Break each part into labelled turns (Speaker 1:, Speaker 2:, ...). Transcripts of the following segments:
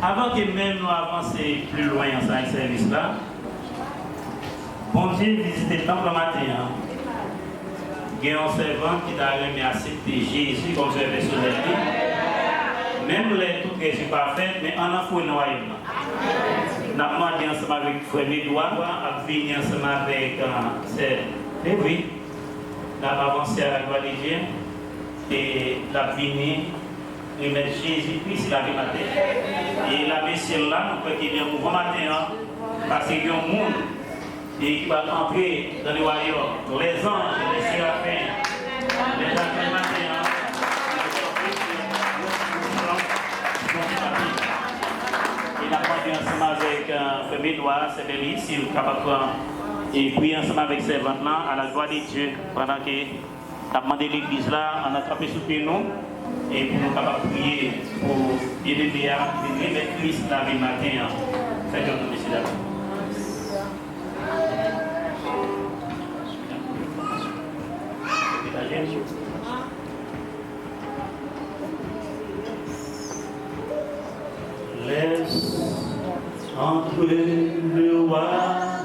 Speaker 1: Avant que même nous avancions plus loin dans ce service-là, bon Dieu visite le temple matin. Il y a un servant qui t'a remis à accepter Jésus comme serveur personnel. Même les tout que je n'ai pas fait, mais en enfant, nous avons demandé ensemble avec Frère Médouard, à venir ensemble avec c'est oui, nous avons avancé à la gloire de Dieu et la venir remettre Jésus-Christ la vie matin. Et la messieurs là, nous pouvons qu'il y ait un mouvement matin, parce qu'il y a un monde qui va entrer dans le royaume. Les anges, les séraphins, les anges matin. Il a parlé ensemble avec Frère Médouard, c'est Béli, si vous êtes capable de prier ensemble avec ces ventes-là à la gloire de Dieu pendant que tu as demandé l'église là, on a attrapé sous pied nous et pour nous capables de prier pour aider les à venir mettre Christ la vie matin. Faites-le, messieurs. Laisse entrer le roi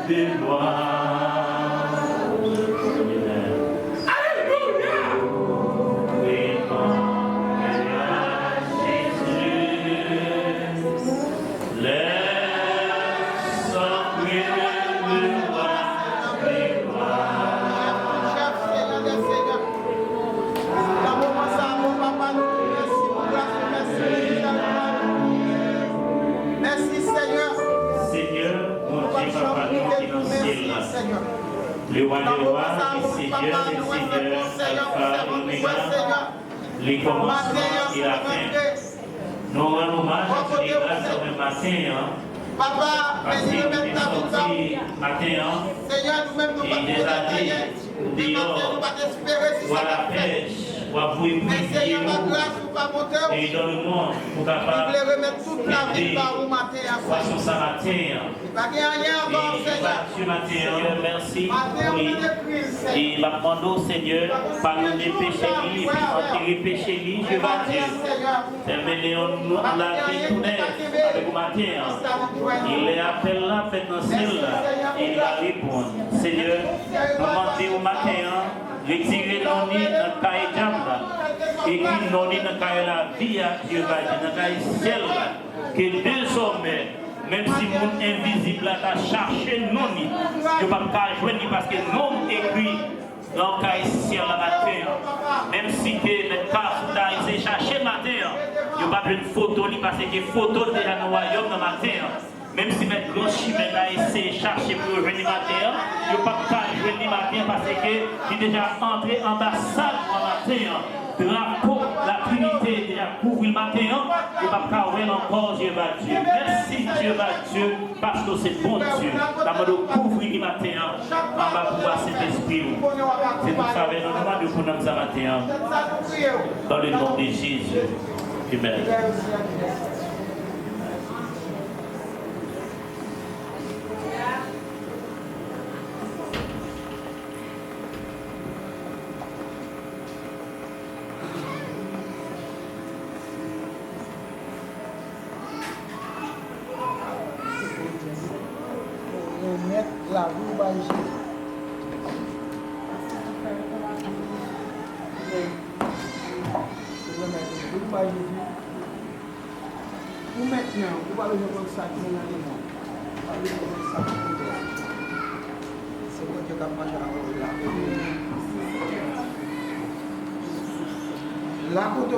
Speaker 1: des lois. Le roi des rois, les seigneurs, Alpha et Oméga, les commencements et la fin. Nous rendons hommage à tous les grâces ce matin. Parce qu'il est sorti matin et des années dehors ou à la pêche, ou à vous épuiser et dans le monde pour capable d'aider poisson ça matin. Et matin, merci et ma demande Seigneur, pardonne les péchés, enterrer péchés, je vais Dieu. Terminez-nous la vie tout neuf avec vous matin. Il les appelle là, fait dans ciel et il va répondre. Seigneur, nous demandons au matin, retirez nos nids dans le cahier diable, écrit nos nids dans le cahier la vie à Dieu va dire, dans le cahier ciel, que désormais, même si le monde invisible a cherché nos nids, je ne peux pas joindre parce que non écrit dans le cahier ciel la matin, même si le cas a essayé de chercher matin, je ne peux pas une photo parce que photo déjà dans le royaume dans matin. Même si notre grand chimène a essayé de chercher pour revenir matin, je ne peux pas revenir matin parce qu'il est déjà entré en ambassade en matin. Drapeau, la Trinité déjà couvre le matin, je ne peux pas encore Dieu va Dieu. Merci Dieu va Dieu parce que c'est bon Dieu. D'abord de couvrir le matin, on va pouvoir cet esprit. C'est pour ça que nous demandons de nous ce matin. Dans le nom de Jésus. Amen.
Speaker 2: La rue Baïgé. Pour maintenant, vous allez voir ça qui est dans les mots. C'est quoi que tu as mangé à la côte.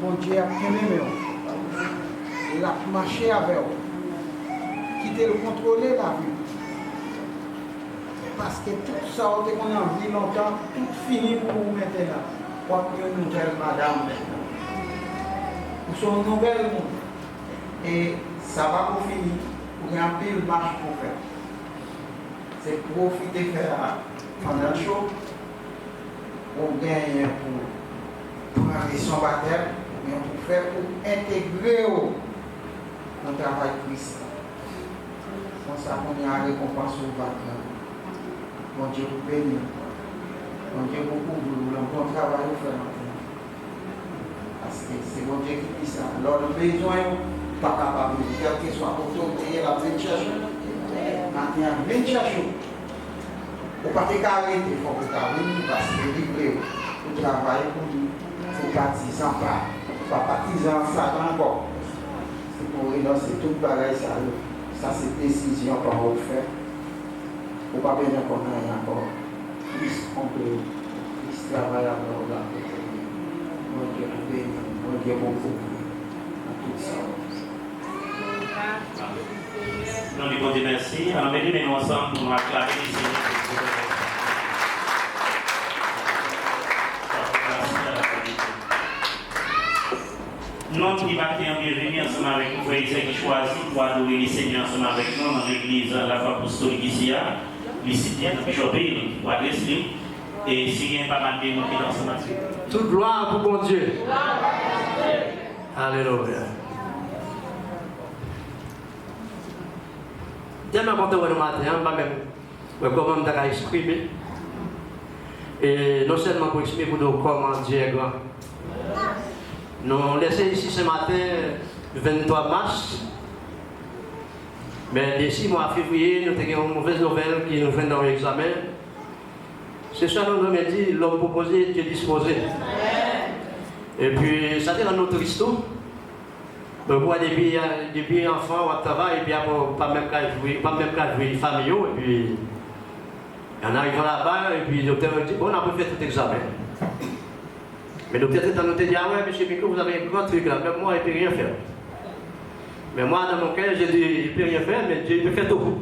Speaker 2: Bon Dieu a aimé, il a marché avec eux. Quitter le contrôler la vie. Parce que tout ça, on a vu longtemps, tout fini pour vous mettre là. Pour une nouvelle madame maintenant. Pour son nouvel monde. Et ça va pour finir. Pour y avoir un pile marche pour faire. C'est profiter de faire pendant le show. Pour gagner, pour prendre son baptême, pour faire, pour intégrer au travail Christ. Comme ça, on a récompense au vacances. Bon Dieu vous bénit. Bon Dieu vous couvre. Le bon travail vous fait maintenant. Parce que c'est bon Dieu qui dit ça. Alors, le besoin, pas capable de dire qu'il soit autorité, la venir chercher. Maintenant, venir chercher. Pour ne pas arrêter, il faut que vous arriviez parce que livrez vous travaillez pour lui. Il faut partisan pas. Pas partisan, ça encore. C'est pour renoncer tout le bagage, ça. Ça, c'est décision qu'on va faire. Pour ne pas bien qu'on ait encore plus on peut travailler avec la côté. Mon Dieu vous bénit, mon Dieu vous couvre à tout ça.
Speaker 1: Nous lui disons merci. Alors, mettez-nous ensemble pour nous acclamer ici. Nous qui matin, bienvenue ensemble avec nous, frères qui choisit pour adorer les Seigneurs ensemble avec nous dans l'église La Foi Apostolique ici, les citoyens de Bishopville, pour adresser et s'il n'y a pas mal de gens qui dans ce matin.
Speaker 3: Toute gloire pour bon Dieu. Alléluia. Demain, quand on va le matin, on va même comment on va exprimer. Et non seulement pour expliquer pour nous comment Dieu est grand. Nous laissons ici ce matin, 23 mars. Mais d'ici mois de février, nous avons une mauvaise nouvelle qui nous fait dans l'examen. C'est ça nous avons dit, l'homme proposé, Dieu disposé. Et puis, ça c'est dans notre histoire. Donc, moi, depuis enfant, on travaille, et puis pas même qu'à jouer famille, et puis, en arrivant là-bas, et puis le docteur me dit, bon, on a fait tout examen. Mais le docteur était nous dit, ah ouais, monsieur Miko, vous avez un grand truc là, même moi, il ne peut rien faire. Mais moi, dans mon cœur, j'ai dit, il ne peut rien faire, mais Dieu peut faire tout.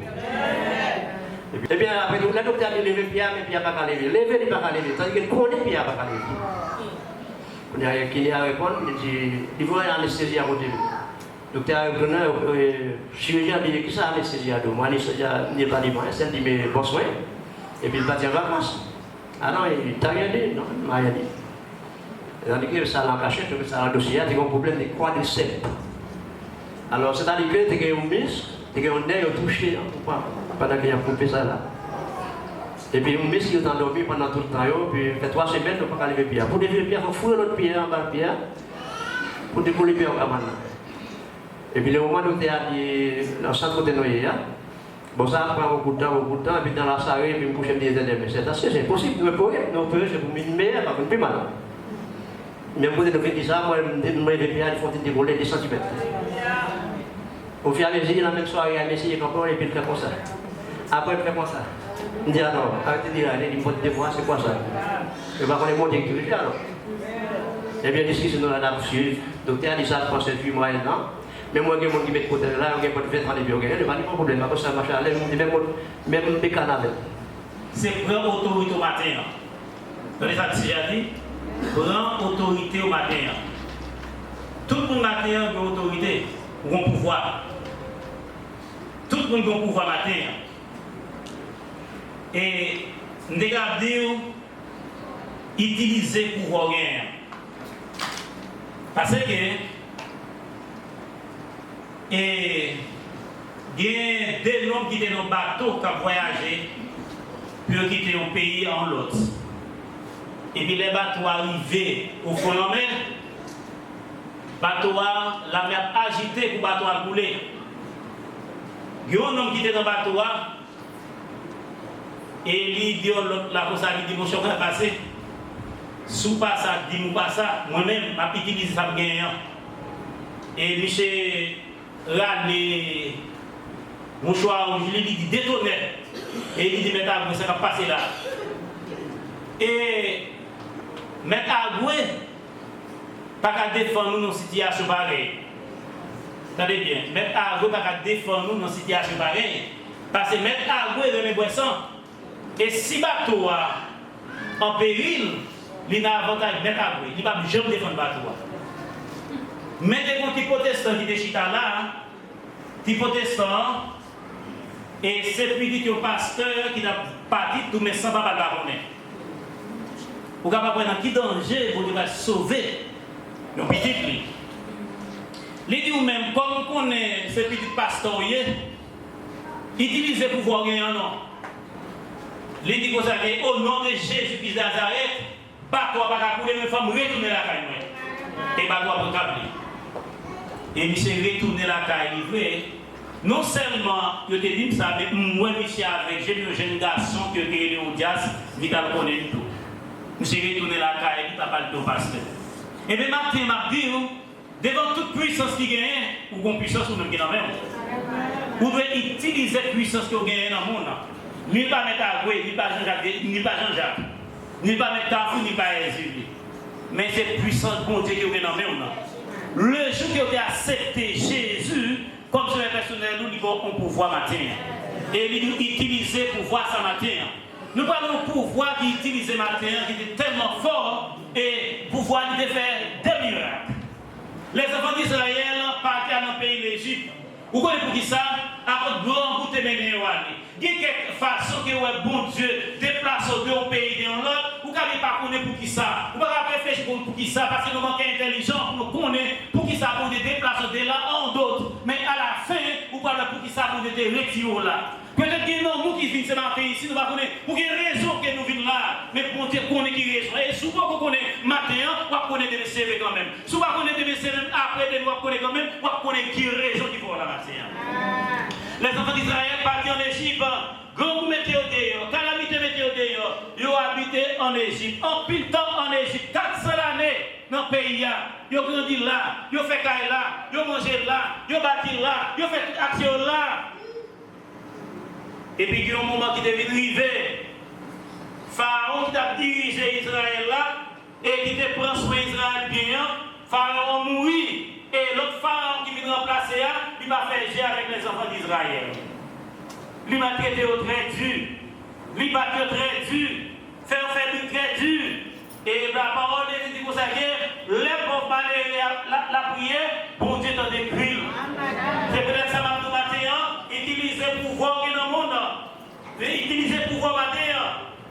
Speaker 3: Et bien, après, le docteur a dit, levez Pierre, mais Pierre n'a pas qu'à lever. Levez, il n'a pas qu'à lever. C'est-à-dire qu'il connaît Pierre n'a pas qu'à lever. On a qui a répondu, il dit, il faut une anesthésie à côté. Le docteur a répondu, chirurgien a dit, qui ça anesthésie à dos? Moi, l'anesthésie n'est pas dit, moi, c'est dit, mais bon soin. Et puis il va dire vacances. Ah non, il t'a rien dit, non, il m'a rien dit. C'est-à-dire que ça l'a caché, ça l'a dossier, il y a un problème de quadriceps. Alors, c'est-à-dire que tu as un muscle, tu as un nerf touché, pendant qu'il a coupé ça là. Et puis, un muscle qui est endormi pendant tout le temps, puis il fait 3 semaines, il ne peut pas lever le pied. Pour lever le pied, il faut fouiller l'autre pied en bas le pied, pour décoller le pied en bas. Et puis, le moment où tu es dans le centre de Noyer, bon, ça prend beaucoup de temps, et puis dans la soirée, puis me coucher me dire, mais c'est assez, c'est possible, nous pouvons, c'est pour m'aimer, parce que plus mal. Mais vous pouvez dire ça, moi, je me réveille, il faut décoller des centimètres. Au fur et à mesure, la même soirée, il essayer encore, et puis il fait comme ça. Après, il fait comme ça. Il dit, alors, arrêtez de dire, il faut te voir, c'est quoi ça? Et bien, on est monté que tu le fais alors. Et bien, discussion nous la suivre. Le docteur a dit ça, je pense que c'est 8 mois et un an. Mais moi, je suis de côté là, je suis fait travailler, je n'ai pas de problème, parce que ça marche à l'aise, même des canaux.
Speaker 1: C'est prendre autorité au matin. Dans les actes, j'ai dit, prendre autorité au matin. Tout le monde matin a une autorité, ou un pouvoir. Tout le monde a un pouvoir matin. Et nous devons utiliser le pouvoir. Parce que et il y a des hommes qui étaient dans le bateau qui ont voyagé pour quitter un pays en l'autre. Et puis les bateaux arrivés au fond de la mer, la mer agitée pour le bateau à couler. Il y a un homme qui était dans le bateau et il dit la chose il dit mon choc est passé. Sous pas ça, dis-moi pas ça, moi-même, je vais utiliser ça pour gagner. Et monsieur Rane, mon choix, je lui dis détonner. Et il dit, mais ça va passer là. Et Maître Agoué, pas qu'à défendre nous dans une situation pareille. Attendez bien, Maître Agoué, pas qu'à défendre nous dans une situation pareille. Parce que Maître Agoué de mes boissons. Et si bateau en péril, il a un avantage Maître Agoué. Il ne va jamais défendre le bateau. Mais des gens qui protestants qui étaient là, qui protestants, et c'est petit au pasteur qui n'a pas dit tout, mais sans pas la connaître. Vous pouvez voir dans quel danger vous devez sauver le petit lui. Il dit même, comme on connaît ce petit pasteur, utilisez le pouvoir gagner non. Il dit que au nom de Jésus-Christ de Nazareth, bateau va pas couler, mes femmes retourner la caille. Et bateau va pas et il s'est retourné la caille livrée. Non seulement il a dit ça, mais moi, je suis avec un jeune garçon qui a été au Dias, il a connu tout. Je suis retourné la caille, il a parlé de pasteur. Et bien, Martin m'a dit, devant toute puissance qui gagne, ou une puissance ou même qui n'a même. Vous devez utiliser la puissance que vous gagnez dans le monde. Ni pas mettre à Goué, ni pas Jean-Jacques, ni pas Jean-Jacques, ni pas mettre Tafou, ni pas Jésus. Mais c'est puissance bon Dieu qui vous gagne dans le monde. Le jour qui a accepté Jésus, comme sur les personnels, nous avons un pouvoir matin. Et nous utilisons le pouvoir ce matin. Nous parlons d'un pouvoir qui utilise le matin, qui est tellement fort, et le pouvoir de faire des miracles. Les enfants d'Israël partaient dans le pays d'Égypte. Vous connaissez pour qui ça? À votre grand goût de mener. Il y a quelque façon que bon Dieu déplace au pays d'un autre. Vous ne pouvez pas connaître pour qui ça. Vous ne pouvez pas réfléchir pour qui ça, parce que nous manquons d'intelligence pour nous connaître pour qui ça, pour nous déplacer de là en d'autres. Mais à la fin, vous parlez pour qui ça, pour nous retirer là.
Speaker 4: Peut-être qu'il y a nous qui viennent ce matin ici, nous ne connaissons pas pour quelle raison que nous venons là. Mais pour dire qu'on est qui raison. Et souvent qu'on connaît matin, on connaît des CV quand même. Souvent qu'on connaît des CV après, on connaît quand même, on connaît qui raison qu'il faut la matin. Les enfants d'Israël partent en Égypte. Quand vous mettez au dehors, calamité mettez au dehors, ils ont habité en Égypte. En pile temps en Égypte, 400 années dans le pays. Ils ont grandi là, ils ont fait caille là, ils ont mangé là, ils ont bâti là, ils ont fait toute action là. Et puis il y a un moment qui devait arriver. Pharaon qui a dirigé Israël là, et qui te prend soin d'Israël bien, Pharaon mourit. Et l'autre Pharaon qui vient remplacer, il va faire gérer avec les enfants d'Israël. Il m'a traité au très dur. Il m'a traité très dur. Faire du très dur. Et la parole de Dieu dit que les pauvres la prière, pour Dieu t'en décrit. C'est peut-être ça m'a matin, utiliser le pouvoir dans le monde. Utiliser le pouvoir matin.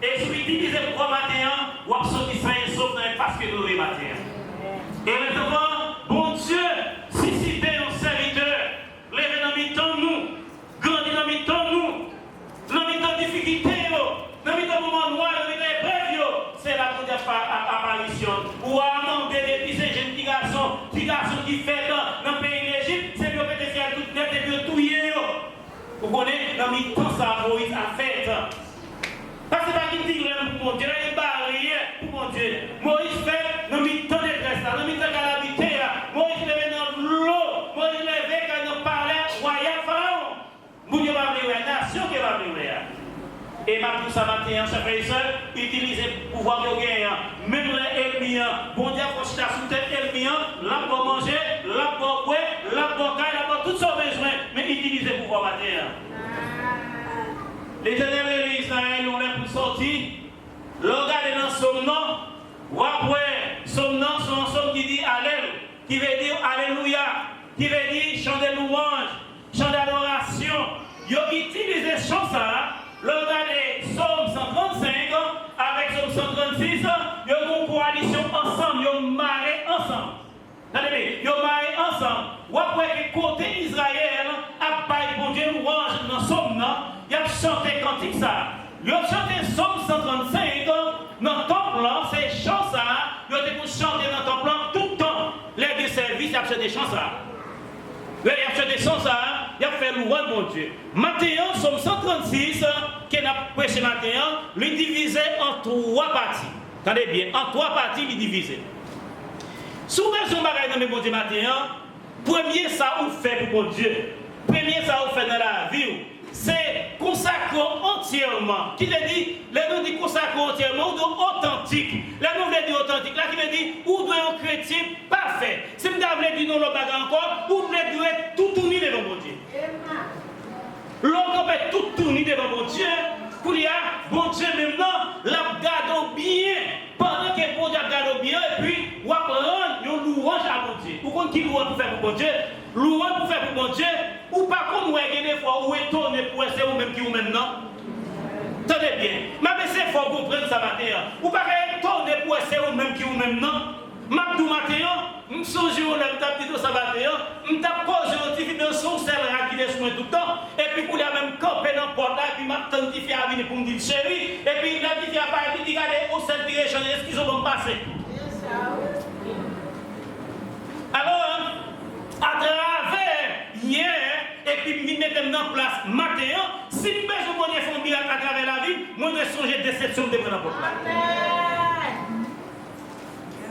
Speaker 4: Et si vous utilisez le pouvoir matin, vous avez sorti sauf dans parce que nous le matin. Et maintenant, bon Dieu, si c'était un serviteur, levez dans mi-temps nous, grandis dans mi-temps nous, dans mi-temps difficulté, dans mi-temps moment noir, dans mi-temps épreuve, c'est la première apparition. Ou à demander des petits jeunes petits garçons qui fait dans le pays d'Égypte, c'est que peut-être faire tout net et puis tout hier. Vous connaissez, dans mi-temps ça, Moïse a fait. Parce que c'est pas qu'il dit pour mon Dieu, il y a une barrière pour mon Dieu. Moïse fait dans mi-temps de détresse, dans mi-temps calamité, Moïse lève dans l'eau, Moïse lève quand il parlait royal Pharaon. Vous Dieu va venir, la nation qui va venir. Et ma pour ça matin, ça fait ça, utiliser le pouvoir de guerre. Même les ennemis, bon Dieu, faut que sous tête ennemis, là pour manger, là pour boire, là pour cailler, là pour tout son besoin, mais utiliser le pouvoir matin. Les éternels d'Israël ont l'air pour sortir. Regardez dans son nom. Ou après, son nom, c'est un somme qui dit Alléluia, qui veut dire Alléluia, qui veut dire chant de louange, chant d'adoration. Ils ont utilisé ce chant ça. Regardez Somme 135 avec Somme 136. Ils ont une coalition ensemble, ils ont marré ensemble. Attendez, ils ont marré ensemble. Ou après, côté Israël, à bail pour Dieu louange dans Somme, il a chanté cantique ça. Il a chanté Somme 135 dans le temple, c'est chant ça. Il a été pour chanter dans le temple tout le temps. Les deux services, il a chanté chant ça. Il a chanté chant ça, il a fait louange mon Dieu. Matthieu, Somme 136, qui a prêché Matthieu, il divisé en 3 parties. Attendez bien, en 3 parties, il divisé. Souvent, son bagage dans mes bon Dieu Matthieu, premier ça on fait pour mon Dieu. Premier ça on fait dans la vie. C'est consacrer entièrement. Qui veut dire, les noms disent consacrer entièrement ou authentique. Les noms veut dire authentique. Là, qui veut dire, ou doit un chrétien parfait. Si vous voulez dire non, le bagage encore, ou vous devez tout tourner devant mon Dieu. L'homme peut tout tourner devant mon Dieu. Pour y a, bon Dieu maintenant, la garde bien. Pendant que bon Dieu garde bien, et puis, on va prendre une louange à mon Dieu. Vous comprenez qui louange pour faire pour mon Dieu? Louange pour faire pour mon Dieu, ou pas comme vous avez des fois, ou étonné pour essayer ou même qui vous maintenant. Tenez bien, mais c'est fort comprendre ça matin. Ou pas étonné pour essayer ou même qui vous maintenant. Mabdou matin, je songe au même temps de ça matin, je pose un petit de son sel qui laisse moi tout le temps, et puis pour la même camper dans le porte, et puis m'a tenté à venir pour me dire chérie, et puis il a dit à part, il dit regardez, au sel direction, est-ce qu'ils ont passé? Alors, à travers hier, et puis je mettais en place matin, si je me fais un miracle à travers la vie, moi je songe déception de prendre porte.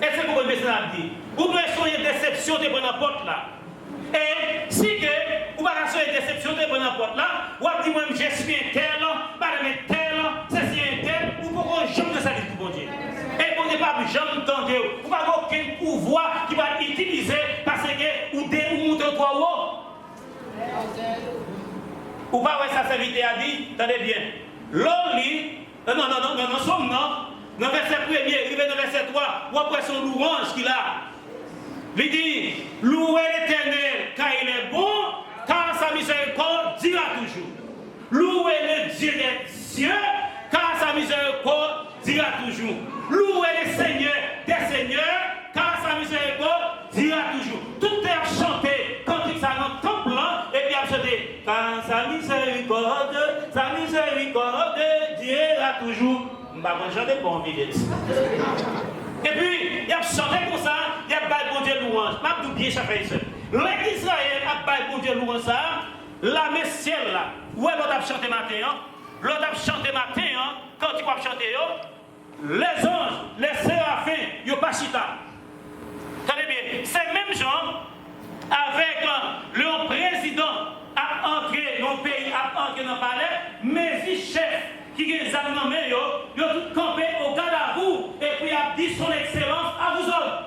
Speaker 4: Et c'est pourquoi le message a dit. Vous pouvez soigner déception de prendre porte là. Et si que vous pouvez soigner déception de prendre porte là, vous avez dit moi je suis un tel, pas de tel, c'est un tel, vous pouvez jamais de ça pour bon Dieu. Et vous n'avez pas jamais entendu, vous n'avez aucun pouvoir qui va utiliser parce que vous montrez quoi haut. Ou pas ouais ça serviteur a dit, attendez bien. L'homme non, somme non. Dans le verset 1er, il va dans le verset 3, ou après son louange qu'il a. Il dit, louez l'Éternel car il est bon, car sa miséricorde dira toujours. Louez le Dieu des cieux, car sa miséricorde dira toujours. Louez le Seigneur des seigneurs, car sa miséricorde dira toujours. Tout est chanté, quand il s'en entend blanc, et bien chanté, car sa miséricorde miséricorde de Dieu a toujours. Je ne vais pas chanter pour envie. Et puis, il y a chanté comme ça, il y a bail bon Dieu louange. Je vais bien chaque fois. L'Israël a bail bon Dieu louange ça. La messielle là, où est l'autre a chanté matin? L'autre a chanté matin, quand tu vas chanter, les anges, les séraphins, ils n'ont pas chita. Tenez bien, c'est même gens avec le président à entrer dans le pays, à entrer dans le palais, mais les chefs qui ont des armes, ils ont tout campé au cadavre et puis a dit son excellence à vous autres.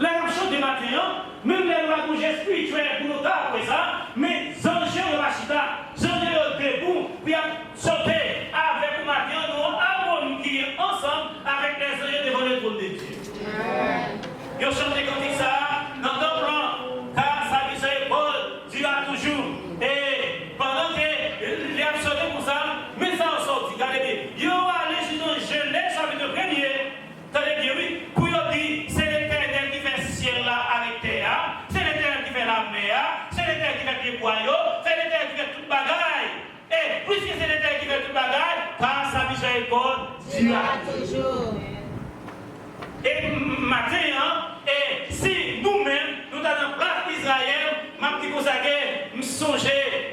Speaker 4: Les gens de matin, même les lois bouger spirituels pour nous après ça, mais les anges de la chita, les anges debout, puis à sauter avec le matin, nous harmoniser ensemble avec les anges devant le trône de Dieu. Ils ont chanté comme ça, dans ton plan, car sa miséricorde dira toujours. Et pendant que les a chanté pour ça, mais ça en sorti, regardez bien. Ils ont allé sur Genèse chapitre 1er, regardez bien, oui, pour dire, c'est l'Éternel qui fait ce ciel-là avec terre, c'est l'Éternel qui fait la mer, c'est l'Éternel qui fait les boyaux, c'est l'Éternel qui fait toute bagaille. Et puisque c'est l'Éternel qui fait toute bagaille, car sa miséricorde dira toujours. Et maintenant, et si nous-mêmes, nous avons place d'Israël, ma petite chose que nous songeons,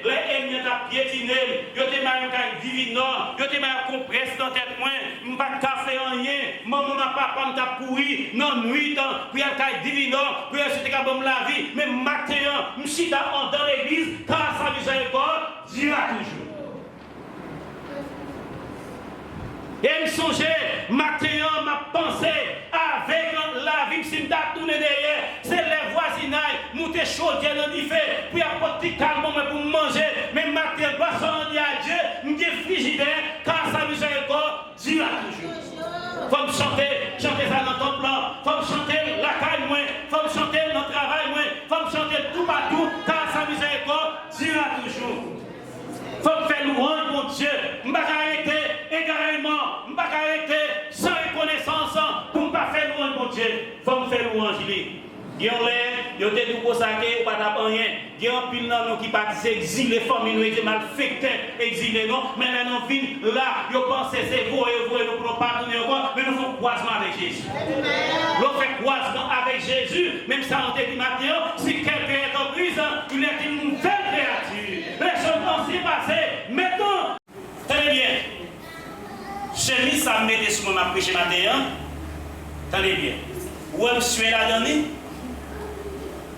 Speaker 4: les ennemis ont piétiné, ils ont été mal divino, ils ont été mal compressés dans tête moins, ils n'ont pas café en rien, maman, papa, m'ont pourri, non, nuit, puis il y a divino, puis il y a ce que la vie, mais maintenant, nous sommes dans l'église, car sa miséricorde dira toujours. Et me songer, maintenant, ma pensée avec la vie qui m'a tourné derrière, c'est les voisinages, monter chaud, dans l'hiver, puis apporter calme pour manger, mais maintenant, poisson dit à Dieu, me dit frigidaire, car sa miséricorde dira toujours. Faut me chanter ça dans ton plan, faut me chanter la caille moins, faut me chanter le travail moins, faut me chanter tout partout, car sa miséricorde dira toujours. Faut me faire louange, mon Dieu, je ne vais pas arrêter également, je ne vais pas arrêter sans reconnaissance pour ne pas faire louange, mon Dieu. Faut me faire louange, il y a des gens qui ont saqué, pas d'abord rien. Il y a un pile qui partent exilés, familles, nous étaient malfaités, exilés, non. Mais là, nous vivons là, ils pensent que c'est vous et vous, et nous ne pouvons pas donner encore, mais nous faisons croisement avec Jésus. Nous faisons croisement avec Jésus, même ça, on te dit maintenant, si quelqu'un est en prison, il est une nouvelle créature. Les choses sont passées. Maintenant, très bien. J'ai mis ça, mettez sur ma prêche matin. Tenez bien. Où je suis là-dedans,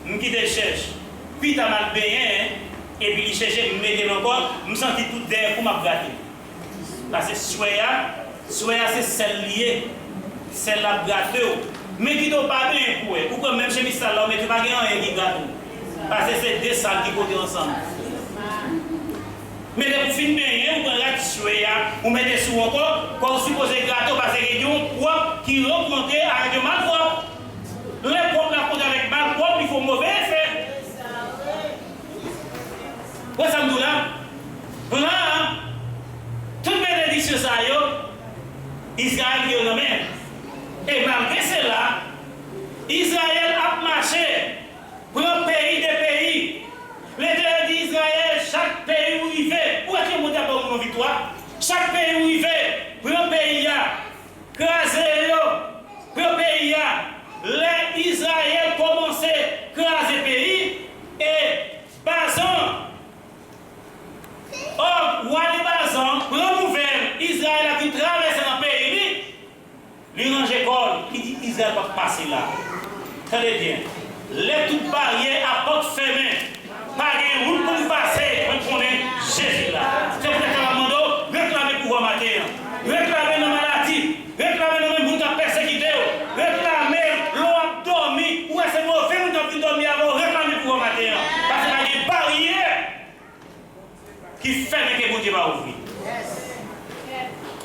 Speaker 4: je quitte le cherche. Puis tu as mal payé, et puis il cherche, je me mets encore, je me sens tout derrière pour m'abrater. Parce que soya c'est celle liée, celle la gâteau. Mais qui t'ont pas bien pour eux. Ou quand même chez mis ça là, mais tu vas gagner un qui gâteau. Parce que c'est deux salles qui côté ensemble. Mais les films bien, vous regardez soya, vous mettez sous encore, quand vous supposez gâteau, parce qu'il y a un poids qui rencontre avec un mal propre. Les propres la compte avec mal propre, il faut mauvais effet. Vous ça me dit là? Là, toute bénédiction ça y est, Israël qui est nommé. Et malgré cela, Israël a marché pour un pays des pays. L'Éternel d'Israël, chaque pays où il fait, où est-ce que vous avez une victoire? Chaque pays où il fait, pour un pays, crasé, pour un pays, les Israël commençaient à craser le pays et Bazan, Wali Bazan, pour une nouvelle, Israël a pu traverser dans le pays, il range l'école, il dit Israël va passer là. Très bien. Les toutes barrières à porte fermée. Pas de route pour passer, on connaît Jésus là. C'est pour ça que je réclamer pouvoir matin, réclamer nos maladies, réclamer nos mêmes gens persécutés, réclamer l'eau dormi, ou est-ce que mauvais gens qui dorment avant, réclamer pouvoir matin. Parce qu'il y a des barrières qui ferment que Dieu va ouvrir.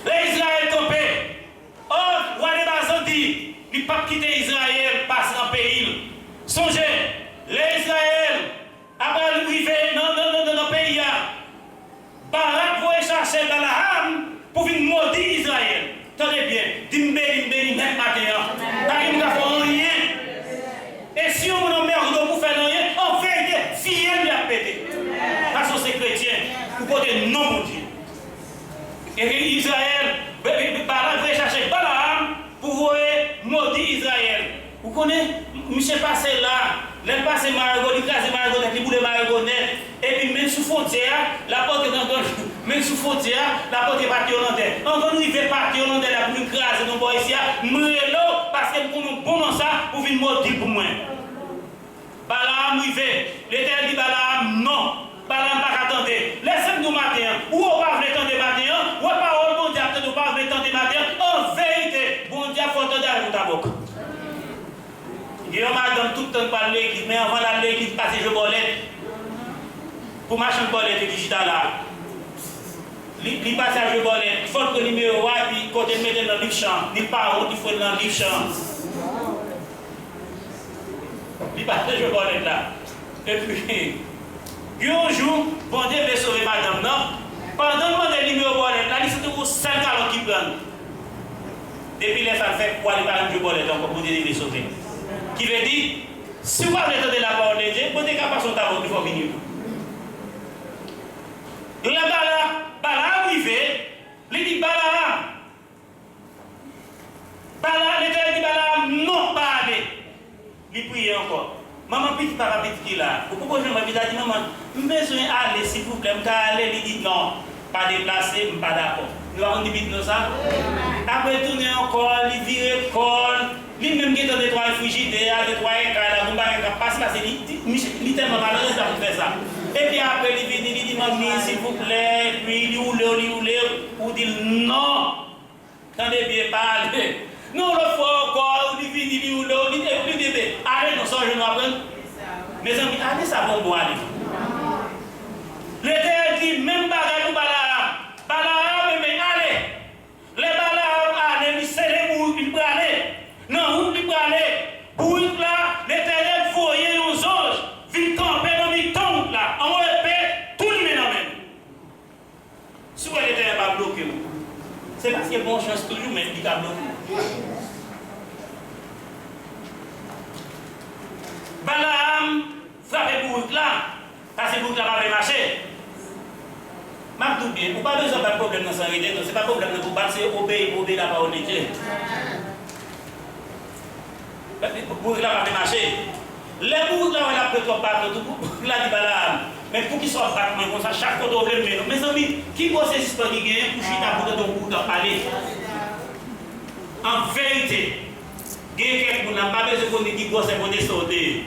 Speaker 4: Les Israël tombé. Oh, Wale Bazan dit, il ne peut pas quitter Israël, passer dans le pays. Songez, les Israël. Après l'arrivée dans le pays, Barak va chercher dans la âme pour venir maudire Israël. Tenez bien, dis-moi, même matin, car il ne fait rien. Et si on a merde pour faire rien, en vérité, fier de la péter. Parce que c'est chrétien, vous pouvez non mon Dieu. connaissez, monsieur passé là, le passé Margot, il crase Margot, il boule Margot net, et puis même sous frontière, la porte est encore, même sous frontière, la porte est partie hollandaise. On va nous y faire partie hollandaise la plus crase de nos bois ici, m'relo, parce que nous sommes bons dans ça, pour venir maudire pour moi. Balaam, il fait, l'Éternel dit Balaam, non. Balaam pas attendre. Laissez-nous matin, ou on va venir attendre matin, ou parole, bon Dieu, on va venir attendre matin, en vérité, bon Dieu, il faut attendre à ta boque. Guillaume madame tout le temps par l'église, mais avant la l'église, passer je bolette. Pour marcher en bolette digital là. Il passe à je bolette. Il faut que le numéro A, puis quand il met dans le livre champ, il part il faut dans le livre champ. Il passe à je bolette là. Et puis, un jour, bon Dieu veut sauver madame, non? Pendant le numéro bolette là, il se trouve 5 alors qui prennent. Depuis les femmes fait quoi, il parle de je bolette encore pour dire qu'il est sauvé. Qui veut dire, si vous avez entendu la parole de Dieu, vous n'êtes pas son tableau, il faut venir. Là, Balaam arrivé, il dit Balaam, l'Éternel dit Balaam, non, pas aller. Il prie encore. Maman, petit papa, petit qui là. Pourquoi je me dis, maman, je besoin d'aller, s'il vous plaît, je aller. Il dit non, pas déplacer, je ne suis pas d'accord. Nous avons dit ça. Après tourner encore, il vire l'école. Lui-même qui est dans des trois frigidaires, des trois écailles, la bombe qui passe là, c'est littéralement malheureux de faire ça. Et puis après, il vient, il dit, mamie, s'il vous plaît, puis il oule, ou dit non. Attendez bien parler. Non, le faut encore, il vient, il oule, il dit, allez, non, ça, je ne apprends. Mes amis, allez, ça va bon, allez. L'Éternel dit, même bagarre ou Balaam, mais allez. Les Balaam, allez, il s'est il peut aller. Non, où il peut aller? Pour là, l'Éternel voyait aux anges, vite camper dans les tombes là, en épée, tout le monde même. Si vous l'Éternel va bloquer, c'est parce qu'il y a bonne chance toujours, mais il va bloquer. Balaam frappait pour là, parce que pour là va marcher. M'a tout bien, vous pas besoin de problème dans sa réalité, c'est pas problème de vous battre, c'est obéir la parole de Dieu. Pour là va marcher. Les bouts là on a pris trop partout, pour là dit Balaam. Mais pour qu'ils soient battus comme ça, chaque fois on veut mais mes amis, qui bosse ces histoires qui gagnent pour chita pour ton bout d'en parler. En vérité, quelqu'un n'a pas besoin de dire que c'est pour sauter.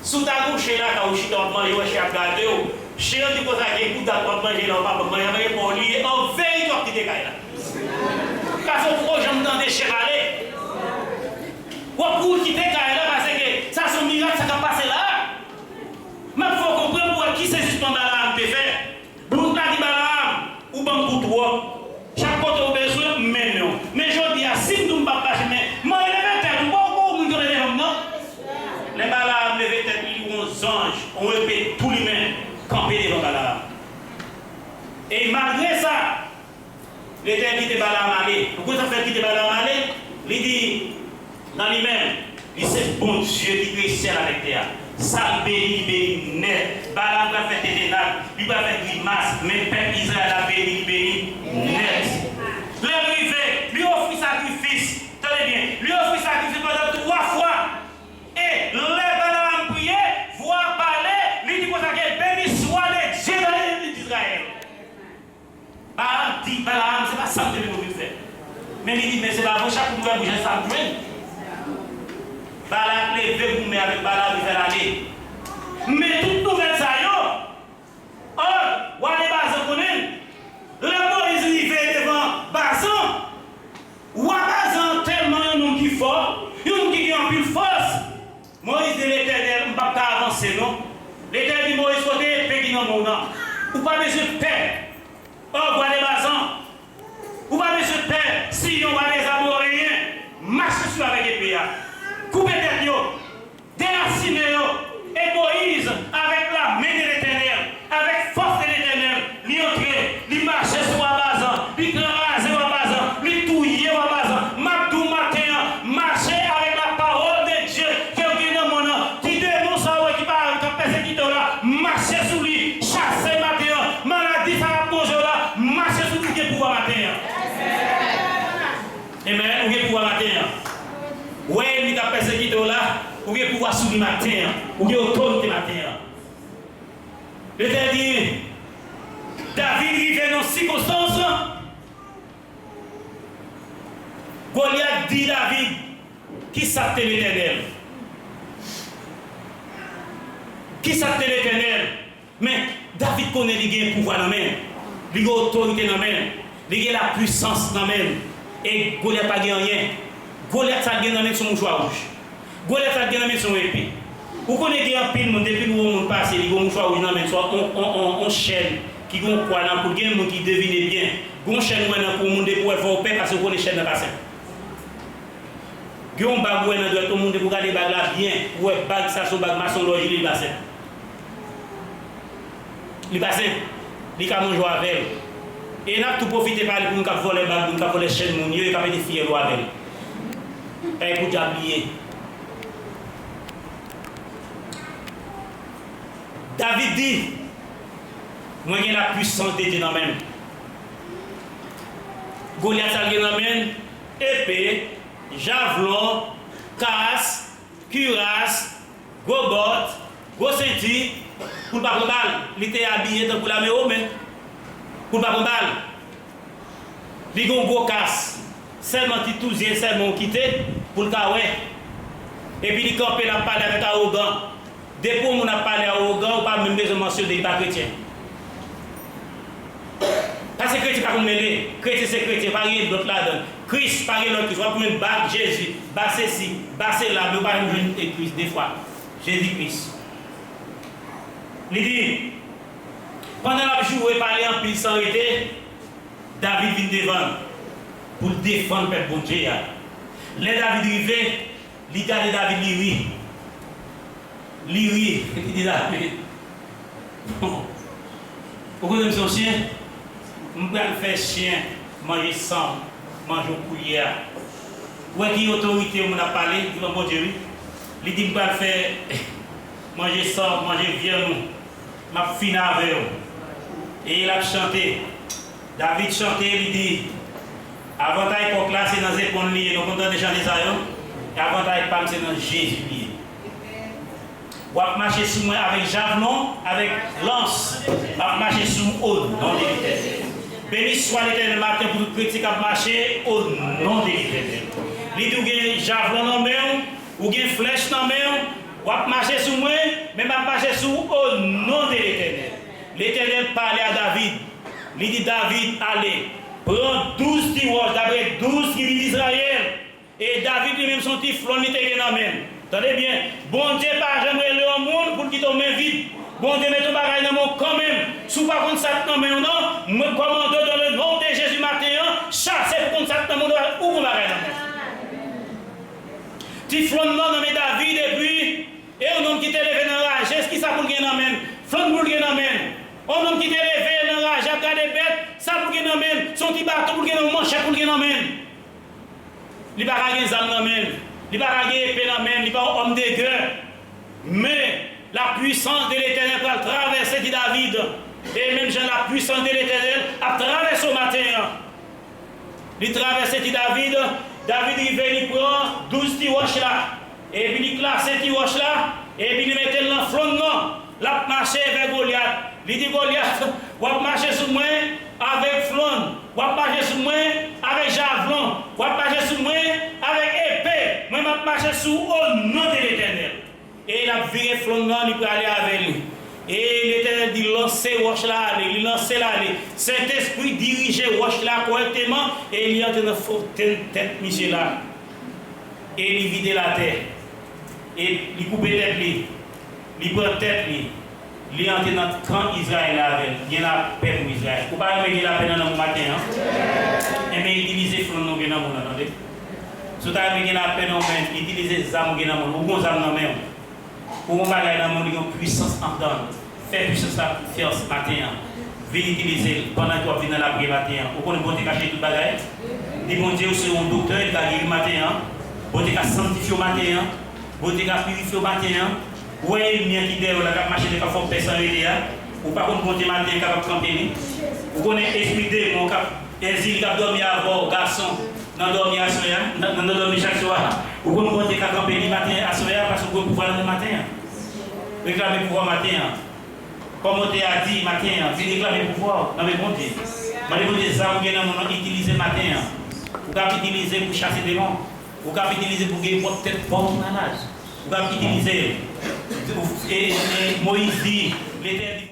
Speaker 4: Sous ta bouche là quand on chita on mange ou chez regarder ou chez on dit que ça qui bout d'en manger là pas manger pour lui en vérité qui te gagne là. Parce que pourquoi j'aime dans des chevaliers. Ou pour quitter là parce que ça c'est un miracle ça va passer là. Mais il faut comprendre pour qui c'est suspend Balaam peut faire. Pour la dit Balaam ou bon pour toi. Chaque fois au besoin mais non. Mais je dis à si nous pas pas mais moi il est tête bon nous donner non. Les Balaam levé tête aux anges, on répète tous les mains camper devant Balaam. Et malgré ça l'Éternel dit Balaam aller. Pourquoi ça fait quitter Balaam aller? Il dit dans lui-même, il c'est bon Dieu qui crée ciel avec terre. Ça béni, net. Balaam va faire des dénats, il va faire grimace, mais peuple Israël a béni, net. Le rivet, lui offre sacrifice, tenez bien, lui offre sacrifice pendant 3 fois. Et le Balaam priait, voir parler, lui dit pour ça que béni soit les dieux de l'église d'Israël. Balaam dit, Balaam, c'est pas ça que nous devons faire. Mais il dit, mais c'est pas bon, chaque fois que nous bouger ça, Balaam levé vous met avec Balaam il fait l'aller. Mais toute nouvelle ça yo. Oh, Wale Bazan connaît. Le Moïse arrivé devant Bazan. Bazan tellement un homme qui fort, un qui a en plus force. Moïse dit l'Éternel, pas avancer non. L'Éternel dit Moïse côté pays dans mon nom. Ou pas besoin de paix. Oh, Wale Bazan. Ou pas besoin de paix. Si on va les Amoréens, marche sur avec les pays. Coupez tête yo, déracinez yo, et Moïse, avec la main de l'Éternel, avec force de l'Éternel, lui entrer, lui marcher sur Bazan, lui raser Bazan, lui touiller Bazan, Mabdou matin, marcher avec la parole de Dieu, qui est dans mon nom, qui dénonce ça, qui parle, qui persécute là, marcher sur lui, chasser matin, maladie, ça va manger là, marcher sur lui, qui est pouvoir matin. persécuté là, ou bien pouvoir subir matin, ou bien autorité matin. L'Éternel dit, David vivait dans circonstances. Goliath dit David, qui s'appelle l'Éternel? Qui s'appelle l'Éternel? Mais David connaît les pouvoir dans la main, les autorités dans la main, les la puissance dans la main. Et Goliath n'a pas gagné rien. Goliath a gagné dans la main son mouchoir rouge. Goliath a gagné dans la main son épée. Vous connaissez un pile, depuis que vous passez, les mouchoirs rouges dans la main, soit on chaîne qui ont quoi là pour gagner, qui devine bien. On chaîne maintenant pour le monde pour faire paix parce que vous connaissez chaîne dans la bassin. Vous avez un bagou dans le monde pour garder bag là bien. Ou un bag ça son bag maçon loger le bassin. Le bassin, il a mangé avec. Et n'a tout profité par pour nous voler bag, nous voler chaîne mon Dieu et pas des filles avec. Et pour t'habiller. David dit, moi j'ai la puissance de Dieu dans même. Goliath a dans même épée, javelot, casse, cuirasse, gobot, gros ceinture, pour pas prendre balle. Il était habillé pour la méo, mais pour pas prendre balle. Il a un gros casse, seulement petit tousier, seulement quitté pour le cas. Et puis il campé la parole avec arrogant. Depuis qu'on a parlé arrogant, on n'a pas même besoin de mentionner des chrétiens. Parce que chrétien, pas comme mêler. Chrétien, c'est chrétien, pas rien d'autre là-dedans. Christ, pas rien d'autre. Tu vas prendre bac Jésus, bac ceci, bac cela, mais pas une église des fois. Jésus-Christ. Il dit, pendant la journée, parler en pile sans arrêter, David vient devant pour défendre le bon Dieu. Les David arrivé, il garde David lui. Lui, il dit David. Pourquoi vous son chien? Je vais faire chien, manger sang, manger couillère. Où est-ce qu'il y a autorité, on a parlé, il va mon Dieu. Il dit que je vais faire manger sang, manger viande, ma fine avec eux. Et il a chanté. David chantait, il dit, avant d'époque là, c'est dans les épaules liées, donc on a déjà chanté ça. Et avant d'époque, c'est dans Jésus lié. Vous marcher sous moi avec javelot, avec lance. Vous marcher sous au nom de l'Éternel. Béni soit l'Éternel matin pour tout critique à marcher au nom de l'Éternel. Il dit que vous avez javelot dans la main, ou une flèche dans la main, vous marcher sous moi, mais vous marcher sous au nom de l'Éternel. L'Éternel parlait à David. Il dit David, allez, prends 12 tiroirs, d'après 12 qui vivent d'Israël. Et David lui-même son petit flon, il était dans la main. Attendez bien, bon Dieu, pas jamais le monde pour qu'il tombe main vide. Bon Dieu, mets ton bagage dans mon quand même. Si pas contre ça dans mon nom, me commande dans le nom de Jésus matin, chassez pour contre ça dans mon nom ou mon bagage dans mon. Petit flonnement dans mes David et puis, et un homme qui t'est levé dans la rage, est-ce qu'il ça pour gagner dans main? Flon pour gagner dans main. Un homme qui t'est levé dans la rage, a gardé bête, ça pour gagner dans main. Son petit bateau pour gagner dans manche, pour gagner dans main. Il va gagner des âmes dans main. Il va gagner épée dans main, il va homme de guerre. Mais la puissance de l'Éternel va traverser David. Et même Jean, la puissance de l'Éternel a traversé au matin. Il traverse David. David il prend 12 tiroches là. Et puis il classe ces tiroches là. Et puis il met dans le flonnement. La marché vers Goliath. Il dit Goliath, vous marchez sur moi avec flon. Vous marchez sur moi avec javelot. Vous marchez sur moi avec épée. Moi je marche sur au nom de l'Éternel. Et il a viré flonnement, il peut aller avec lui. Et l'Éternel dit lancez roche là, il lance là. Saint-Esprit dirigeait roche là correctement. Et il entre dans la tête monsieur là. Et il vide la terre. Et il coupe tête lui. Il prend tête lui. Il entre dans le camp Israël avec. Il y a la paix pour Israël. Vous ne pouvez pas mettre la paix dans le matin. Et mais il divise flon dans le monde, attendez. Si vous avez la paix dans le monde, il utilise les armes dans le monde. Ou bon armes dans le monde. Pour qu'on bagaille dans le monde, il y a une puissance en dedans. Fais puissance à faire ce matin. Venez utiliser pendant que vous venez dans la prière matin. Vous connaissez bon Dieu cacher tout bagaille. Dis bon Dieu, c'est un docteur, il va guérir le matin. Bon Dieu sanctifier le matin. Bon Dieu purifier le matin. Oui, il y a qui derrière la machine de faire personne avec ou pas comme bon Dieu matin capable de tremper. Vous connaissez esprit de mon cap. Ainsi, il a dormi avant garçon. Dans dormir chaque soir.
Speaker 1: Vous comprenez qu'à camper le matin à soir parce que vous pouvez pouvoir le matin. Réclamer pouvoir matin. Comme on a dit matin, vous réclamez pouvoir dans le bon Dieu. Mais vous des armes que nous utilisons matin. Vous pouvez utiliser pour chasser des lions. Vous pouvez utiliser pour gagner votre tête pour le manage. Vous pouvez utiliser. Moïse dit, l'Éternel